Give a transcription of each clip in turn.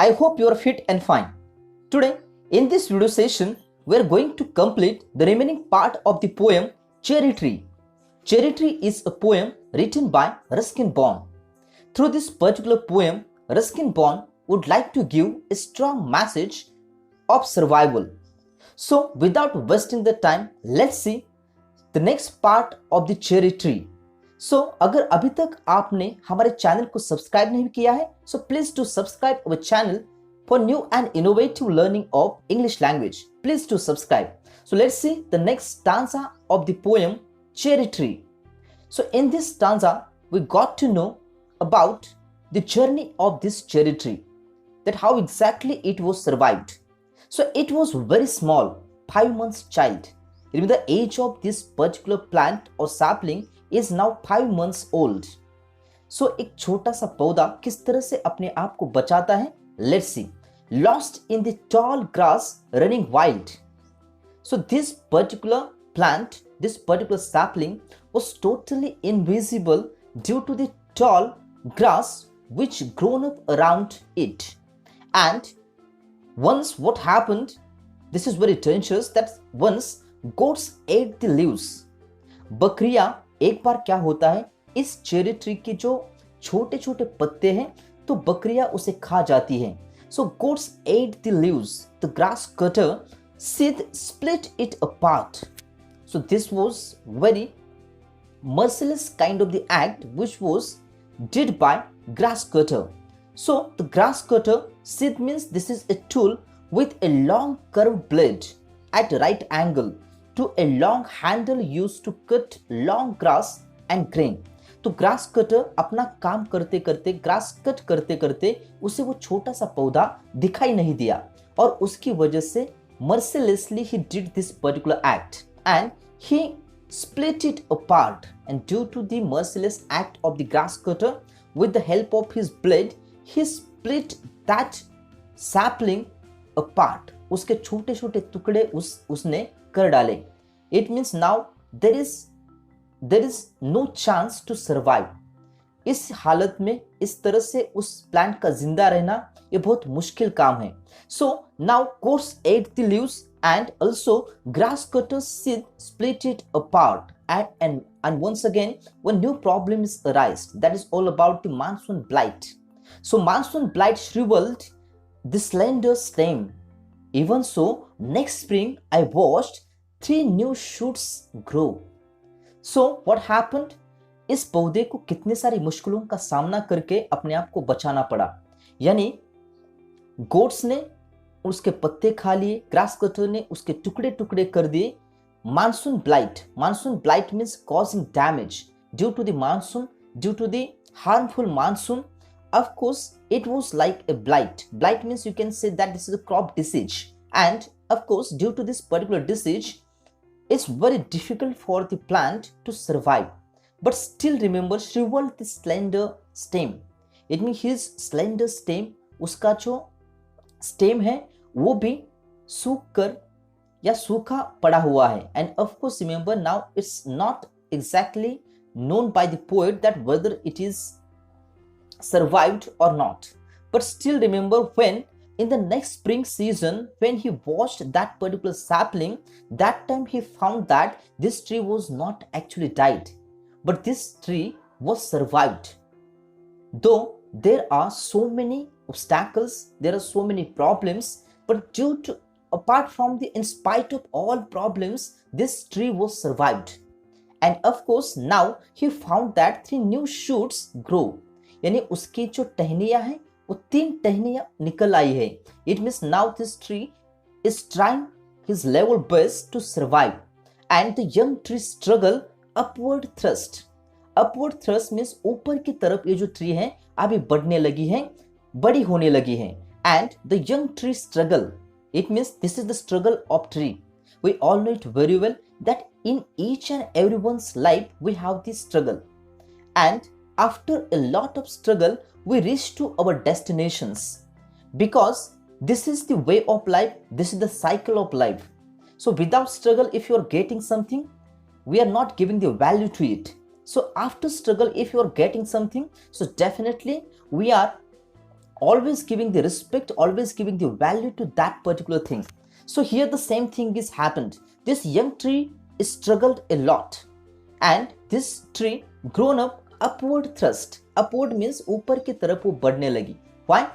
I hope you are fit and fine. Today, in this video session, we are going to complete the remaining part of the poem Cherry Tree. Cherry Tree is a poem written by Ruskin Bond. Through this particular poem, Ruskin Bond would like to give a strong message of survival. So, without wasting the time, let's see the next part of the Cherry Tree. सो अगर अभी तक आपने हमारे channel को subscribe नहीं किया है so please to subscribe our channel for new and innovative learning of English language. Please to subscribe. So let's see the next stanza of the poem Cherry Tree. So in this stanza we got to know about the journey of this cherry tree, that how exactly it was survived. So it was very small, 5 months child. Remember the age of this particular plant or sapling is now 5 months old. So एक छोटा सा पौधा किस तरह से अपने आप को बचाता है, let's see. Lost in the tall grass running wild. So this particular plant, this particular sapling was totally invisible due to the tall grass which grown up around it. And once what happened, this is very dangerous, that once goats ate the leaves. बकरियां एक बार क्या होता है, इस cherry tree के जो छोटे छोटे पत्ते हैं तो बकरियां उसे खा जाती हैं. So goats ate the leaves. The grass cutter Sid split it apart. So this was very merciless kind of the act which was did by grass cutter. So the grass cutter, Sid means this is a tool with a long curved blade at right angle to a long handle used to cut long grass and grain. तो grass cutter अपना काम करते करते, grass cut करते करते उसे वो छोटा सा पौधा दिखाई नहीं दिया और उसकी वजह से mercilessly he did this particular act and he split it apart. And due to the merciless act of the grass cutter, with the help of his blade, he split that sapling apart. उसके छोटे छोटे टुकड़े उसने कर डाले. It means now there is no chance to survive. इस हालत में इस तरह से उस प्लांट का जिंदा रहना ये बहुत मुश्किल काम है. So now goats ate the leaves and also grass cutters Sid split it apart. And once again one new problem is arise, that is all about the monsoon blight. So monsoon blight shriveled the slender stem. Even so next spring I watched 3 new shoots grow. So what happened? इस पौधे को कितने सारी मुश्किलों का सामना करके अपने आप को बचाना पड़ा. यानी गोट्स ने उसके पत्ते खा लिए, ग्रास कटर ने उसके टुकड़े टुकड़े कर दिए. Monsoon blight means causing damage due to the monsoon, due to the harmful monsoon. Of course it was like a blight means you can say that this is a crop disease, and of course due to this particular disease it's very difficult for the plant to survive. But still remember shriveled the slender stem. It means his slender stem, उसका जो stem है वो भी सूख कर या सूखा पड़ा हुआ है. And of course remember now it's not exactly known by the poet that whether it is survived or not. But still remember when in the next spring season when he watched that particular sapling, that time he found that this tree was not actually died, but this tree was survived. Though there are so many obstacles, there are so many problems, but apart from in spite of all problems, this tree was survived. And of course now he found that 3 new shoots grow. यानी उसकी जो टहनियां हैं वो 3 टहनियां निकल आई है. It means now this tree is trying his level best to survive. And the young tree struggle upward thrust. Upward thrust means ऊपर की तरफ ये जो ट्री है अभी बढ़ने लगी है, बड़ी होने लगी है. And the young tree struggle, it means this is the struggle of tree. We all know it very well that in each and everyone's life we have this struggle, and after a lot of struggle we reach to our destinations, because this is the way of life, this is the cycle of life. So without struggle, if you are getting something, we are not giving the value to it. So after struggle, if you are getting something, so definitely we are always giving the respect, always giving the value to that particular thing. So here the same thing is happened. This young tree struggled a lot, and this tree grown up upward thrust. Upward means ऊपर की तरफ वो बढ़ने लगी. Why?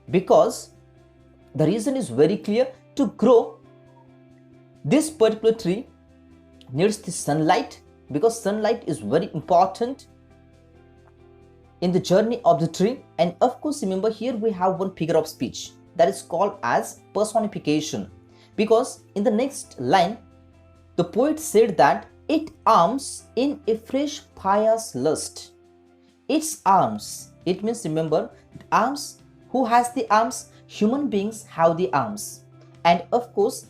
Because the reason is very clear. To grow, this particular tree needs the sunlight, because sunlight is very important in the journey of the tree. And of course, remember here we have one figure of speech that is called as personification, because in the next line the poet said that it arms in a fresh pious lust. Its arms, it means, remember, arms. Who has the arms? Human beings have the arms. And of course,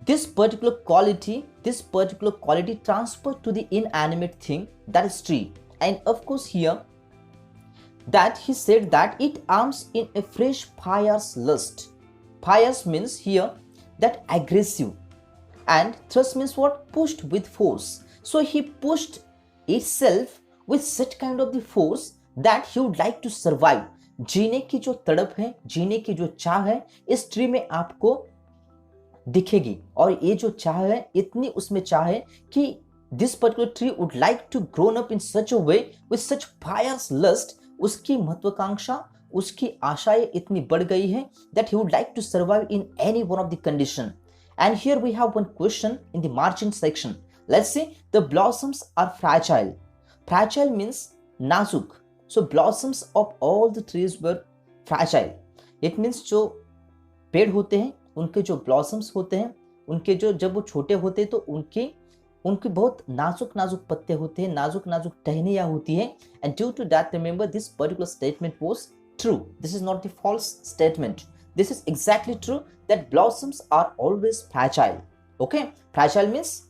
this particular quality transferred to the inanimate thing, that is tree. And of course here that he said that it arms in a fresh pious lust. Pious means here that aggressive, and thrust means what? Pushed with force. So he pushed itself with such kind of the force that he would like to survive. जीने की जो तड़प है, जीने की जो चाह है, इस ट्री में आपको दिखेगी. और ये जो चाह है, इतनी उसमें चाह है कि this particular tree would like to grown up in such a way with such pious lust. उसकी महत्वाकांक्षा, उसकी आशाएं इतनी बढ़ गई है that he would like to survive in any one of the condition. And here we have one question in the margin section. Let's see, the blossoms are fragile. Fragile means नाजुक. So blossoms of all the trees were fragile. It means जो पेड़ होते हैं उनके जो blossoms होते हैं, उनके जो जब वो छोटे होते हैं तो उनके बहुत नाजुक नाजुक पत्ते होते हैं, नाजुक नाजुक टहनियाँ होती हैं. And due to that, remember, this particular statement was true. This is not the false statement. This is exactly true that blossoms are always fragile. Okay, fragile means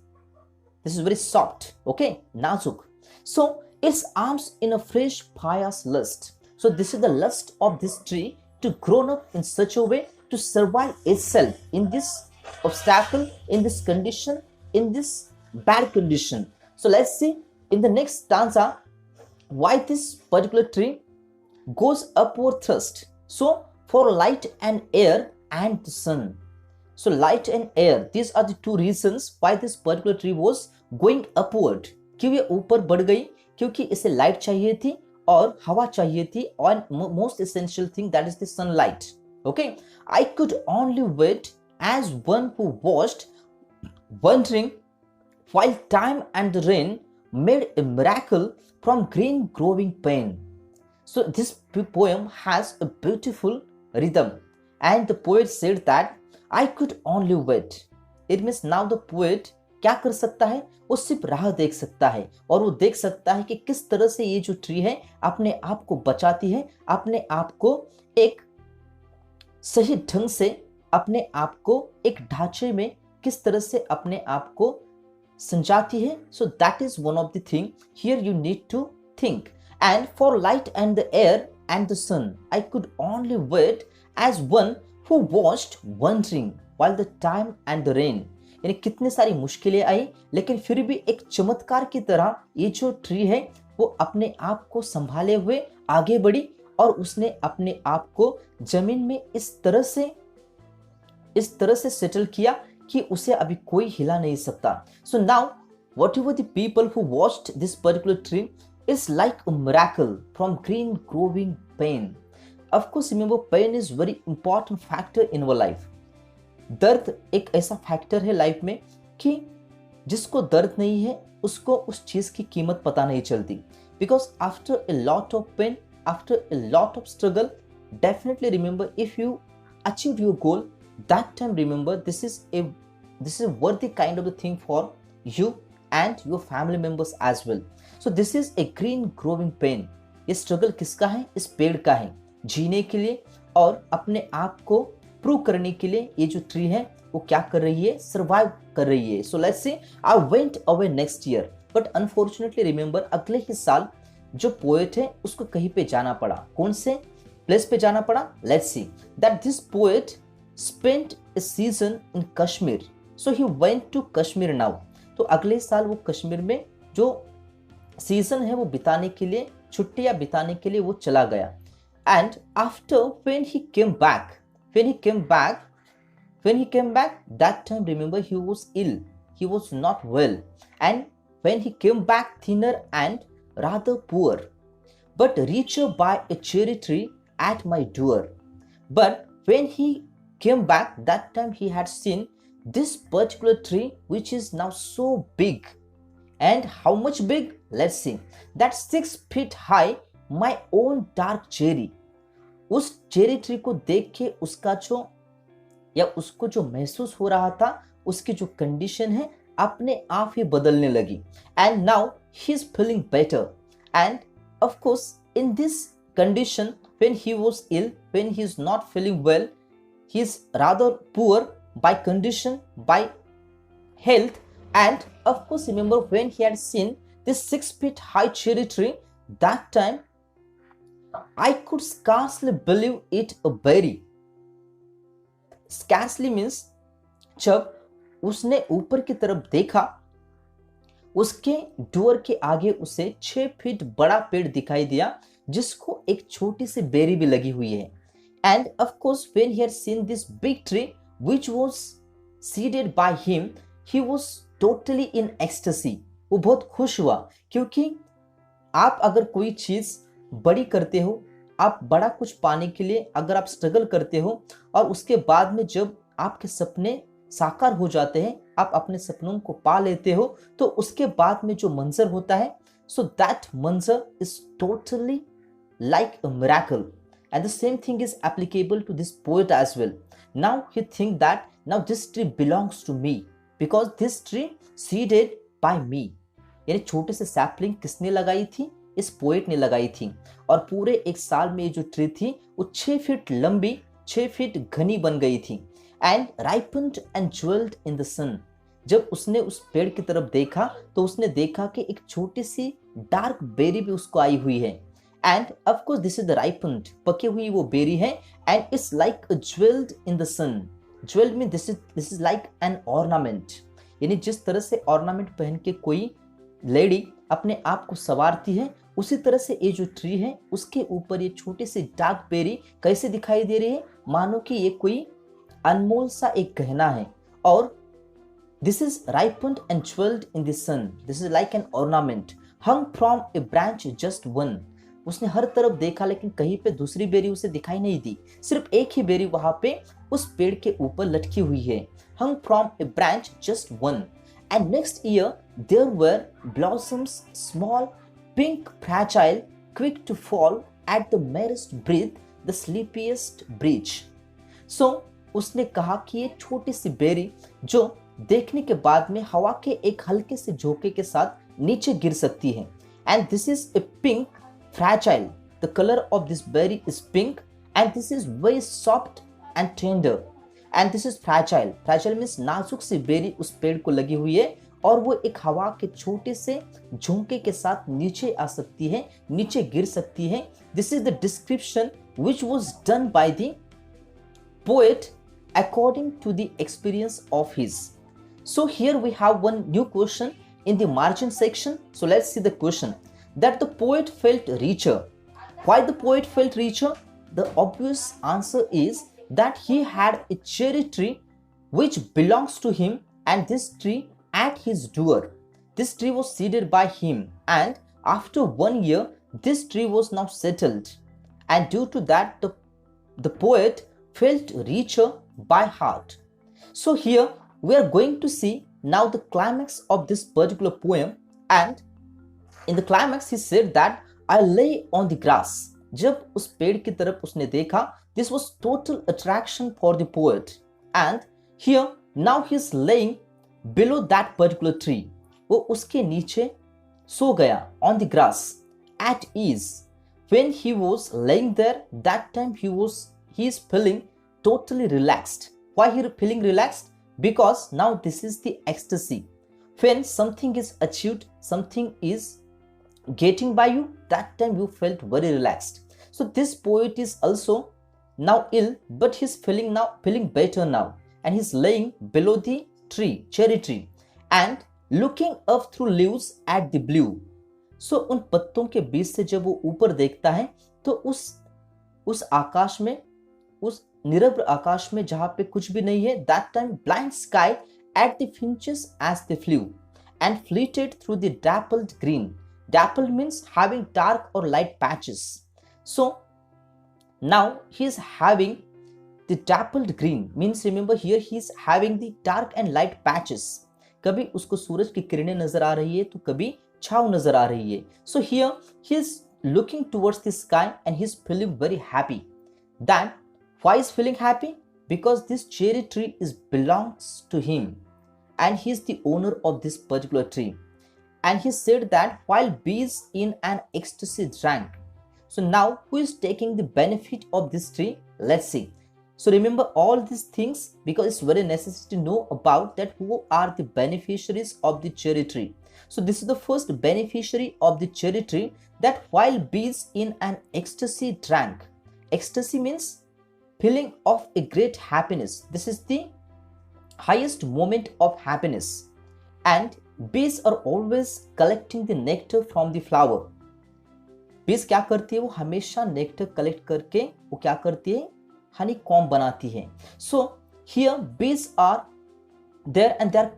this is very soft. Okay, nazuk. So its arms in a fresh pious lust. So this is the lust of this tree to grow up in such a way to survive itself in this obstacle, in this condition, in this bad condition. So let's see in the next stanza why this particular tree goes upward thrust. So for light and air and the sun. So light and air, these are the two reasons why this particular tree was going upward. क्यों ये ऊपर बढ़ गई? क्योंकि इसे light चाहिए थी और हवा चाहिए थी, और most essential thing, that is the sunlight. Okay, I could only wait as one who watched, wondering, while time and the rain made a miracle from green growing pain. So this poem has a beautiful rhythm, and the poet said that I could only wait. It means now the poet क्या कर सकता है? वो सिर्फ राह देख सकता है, और वो देख सकता है कि किस तरह से ये जो ट्री है अपने आप को बचाती है, अपने आप को एक सही ढंग से, अपने आप को एक ढांचे में किस तरह से अपने आप को संजाती है. So that is one of the thing here you need to think. And for light and the air and the sun, I could only wait as one who watched wondering while the time and the rain. यानी कितनी सारी मुश्किलें आई, लेकिन फिर भी एक चमत्कार की तरह ये जो ट्री है वो अपने आप को संभाले हुए आगे बढ़ी, और उसने अपने आप को जमीन में इस तरह से सेटल किया कि उसे अभी कोई हिला नहीं सकता. So now whatever the people who watched this particular tree is like a miracle from green growing pain. Of course, remember, pain is very important factor in our life. दर्द एक ऐसा फैक्टर है लाइफ में कि जिसको दर्द नहीं है उसको उस चीज की कीमत पता नहीं चलती. Because after a lot of pain, after a lot of struggle, definitely remember, if you achieve your goal, that time remember this is worthy kind of the thing for you and your family members as well. So this is a green growing pain. ये struggle किसका है? इस पेड़ का है, जीने के लिए और अपने आप को प्रूव करने के लिए. ये जो ट्री है वो क्या कर रही है? सर्वाइव कर रही है. सो let's C, I went away next year, but unfortunately remember, अगले ही साल जो पोएट है उसको कहीं पे जाना पड़ा. कौन से प्लेस पे जाना पड़ा? Let's see that this poet spent a season in Kashmir. So he went to Kashmir now. तो अगले साल वो कश्मीर में जो सीजन है वो बिताने के लिए, छुट्टियां बिताने के लिए वो चला गया. And after when he came back, when he came back, when he came back, that time remember he was ill, he was not well, and when he came back thinner and rather poor, but richer by a cherry tree at my door. But when he came back, that time he had seen this particular tree which is now so big. And how much big? Let's see. That 6 feet high, my own dark cherry. उस cherry tree को देख के उसका जो या उसको जो महसूस हो रहा था, उसकी जो कंडीशन है अपने आप ही बदलने लगी. And now he is feeling better. And of course in this condition, when he was ill, when he is not feeling well, he is rather poor by condition, by health. And of course remember when he had seen this 6 feet high cherry tree, that time I could scarcely believe it a berry. Scarcely means जब उसने ऊपर की तरफ देखा, उसके door के आगे उसे 6 फीट बड़ा पेड़ दिखाई दिया जिसको एक छोटी सी बेरी भी लगी हुई है. And of course when he had seen this big tree which was seeded by him, he was totally in ecstasy. वो बहुत खुश हुआ क्योंकि आप अगर कोई चीज बड़ी करते हो, आप बड़ा कुछ पाने के लिए अगर आप स्ट्रगल करते हो और उसके बाद में जब आपके सपने साकार हो जाते हैं, आप अपने सपनों को पा लेते हो, तो उसके बाद में जो मंजर होता है, so that manzar is totally like a miracle. And the same thing is applicable to this poet as well. Now he think that now this tree belongs to me because this tree seeded by me. यानी छोटे से sapling किसने लगाई थी? इस poet ने लगाई थी. और पूरे एक साल में जो ट्री थी वो 6 फीट लंबी, 6 फीट घनी बन गई थी. And ripened and jeweled in the sun. जब उसने उस पेड़ की तरफ देखा तो उसने देखा कि एक छोटी सी डार्क बेरी भी उसको आई हुई है. And of course this is the ripened, पकी हुई वो बेरी है. And it's like a jewelled in the sun. Jewelled mean this is like an ornament. यानी जिस तरह से ऑर्नामेंट पहन के कोई लेडी अपने आप को संवारती है, उसी तरह से ये जो ट्री है उसके ऊपर ये छोटी सी डार्क बेरी कैसे दिखाई दे रही है, मानो कि ये कोई अनमोल सा एक गहना है. और this is ripened and jeweled in the sun. This is like an ornament hung from a branch just one. उसने हर तरफ देखा लेकिन कहीं पे दूसरी बेरी उसे दिखाई नहीं दी, सिर्फ एक ही बेरी वहां पे उस पेड़ के ऊपर लटकी हुई है. hung from a branch just one. And next year there were blossoms small, pink, fragile, quick to fall at the merest breath, the sleepiest breeze. So उसने कहा कि ये छोटी सी बेरी जो देखने के बाद में हवा के एक हल्के से झोंके के साथ नीचे गिर सकती है. And this is a pink fragile. The colour of this berry is pink and this is very soft and tender. And this is fragile. Fragile means नाजुक सी बेरी उस पेड़ को लगी हुई है और वो एक हवा के छोटे से झोंके के साथ नीचे आ सकती है, नीचे गिर सकती है. This is the description which was done by the poet according to the experience of his. So here we have one new question in the margin section. So let's see the question. That the poet felt richer. Why the poet felt richer? The obvious answer is that he had a cherry tree which belongs to him, and this tree at his door. This tree was seeded by him, and after 1 year this tree was now settled, and due to that the poet felt richer by heart. So here we are going to see now the climax of this particular poem. And in the climax he said that I lay on the grass. जब उस पेड़ की तरफ उसने देखा, this was total attraction for the poet. And here now he is laying below that particular tree. वो उसके नीचे सो गया on the grass at ease. When he was laying there, that time he is feeling totally relaxed. Why he feeling relaxed? Because now this is the ecstasy. When something is achieved, something is getting by you, that time you felt very relaxed. So this poet is also now ill, but he's feeling better now, and he's laying below the tree, cherry tree, and looking up through leaves at the blue. So उन पत्तों के बीच से जब वो ऊपर देखता है तो उस उस आकाश में, उस निरभ्र आकाश में जहां पे कुछ भी नहीं है, that time blind sky at the finches as they flew and flitted through the dappled green. Dappled means having dark or light patches. So now he is having the dappled green, means remember here he is having the dark and light patches. कभी उसको सूरज की किरणें नजर आ रही है तो कभी छाव नजर आ रही है. So here he is looking towards the sky and he is feeling very happy. That why is feeling happy? Because this cherry tree is belongs to him and he is the owner of this particular tree. And he said that while bees in an ecstasy drank. So now who is taking the benefit of this tree? Let's see. So remember all these things because it's very necessary to know about that who are the beneficiaries of the cherry tree. So this is the first beneficiary of the cherry tree, that while bees in an ecstasy drank. Ecstasy means feeling of a great happiness. This is the highest moment of happiness. And bees are always collecting the nectar from the flower. बीज क्या करती है? वो हमेशा nectar collect करके वो क्या करती है? हनी कॉम्ब बनाती है. So here bees are there and they are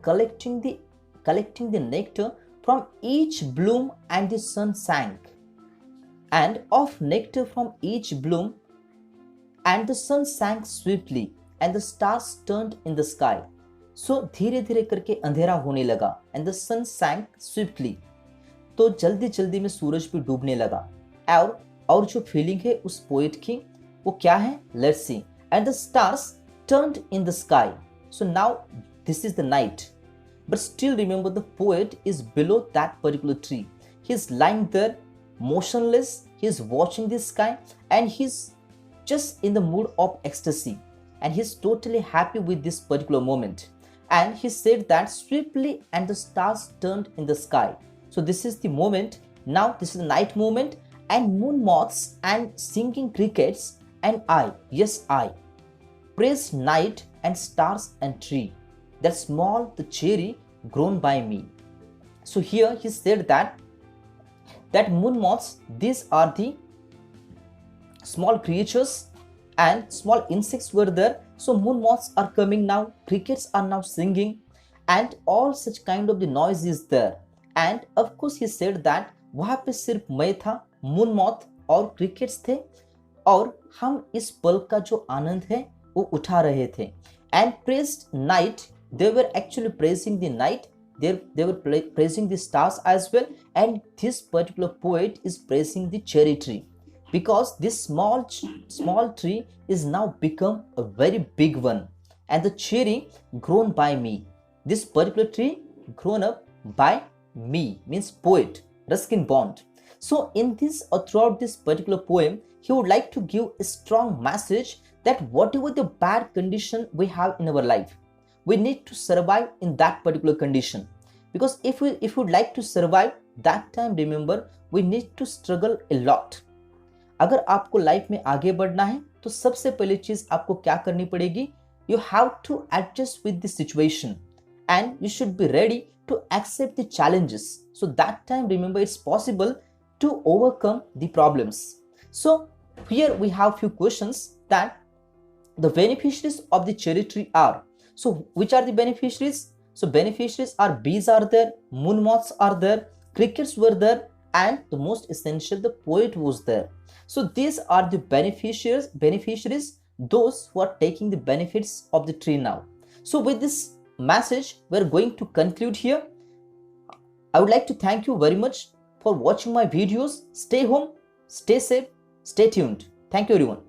collecting the nectar from each bloom, and the sun sank. And of nectar from each bloom, and the sun sank swiftly, and the stars turned in the sky. So धीरे धीरे करके अंधेरा होने लगा, and the sun sank swiftly. तो जल्दी जल्दी में सूरज भी डूबने लगा. और जो फीलिंग है उस पोएट की वो क्या है? Let's see. And the stars turned in the sky. So now this is the night, but still remember the poet is below that particular tree. He is lying there motionless, he is watching the sky and he is just in the mood of ecstasy, and he's totally happy with this particular moment. And he said that swiftly and the stars turned in the sky. So this is the moment. Now this is the night moment, and moon moths and singing crickets, and I praise night and stars and tree, that small the cherry grown by me. So here he said that moon moths, these are the small creatures and small insects were there. So moon moths are coming now, crickets are now singing, and all such kind of the noise is there. And of course he said that वहां पे सिर्फ मैं था, moon moth और crickets थे, और हम इस पल का जो आनंद है वो उठा रहे थे. And praised night, they were actually praising the night, they were praising the stars as well. And this particular poet is praising the cherry tree, because this small tree is now become a very big one, and the cherry grown by me. This particular tree grown up by me means poet Ruskin Bond. So in this or throughout this particular poem, he would like to give a strong message that whatever the bad condition we have in our life, we need to survive in that particular condition. Because if we would like to survive that time, remember we need to struggle a lot. अगर आपको life में आगे बढ़ना है तो सबसे पहली चीज आपको क्या करनी पड़ेगी? You have to adjust with the situation, and you should be ready to accept the challenges. So that time, remember, it's possible to overcome the problems. So here we have few questions that the beneficiaries of the cherry tree are. So which are the beneficiaries? So beneficiaries are bees are there, moon moths are there, crickets were there, and the most essential, the poet was there. So these are the beneficiaries, those who are taking the benefits of the tree now. So with this message, we're going to conclude here. I would like to thank you very much for watching my videos. Stay home, stay safe, stay tuned. Thank you everyone.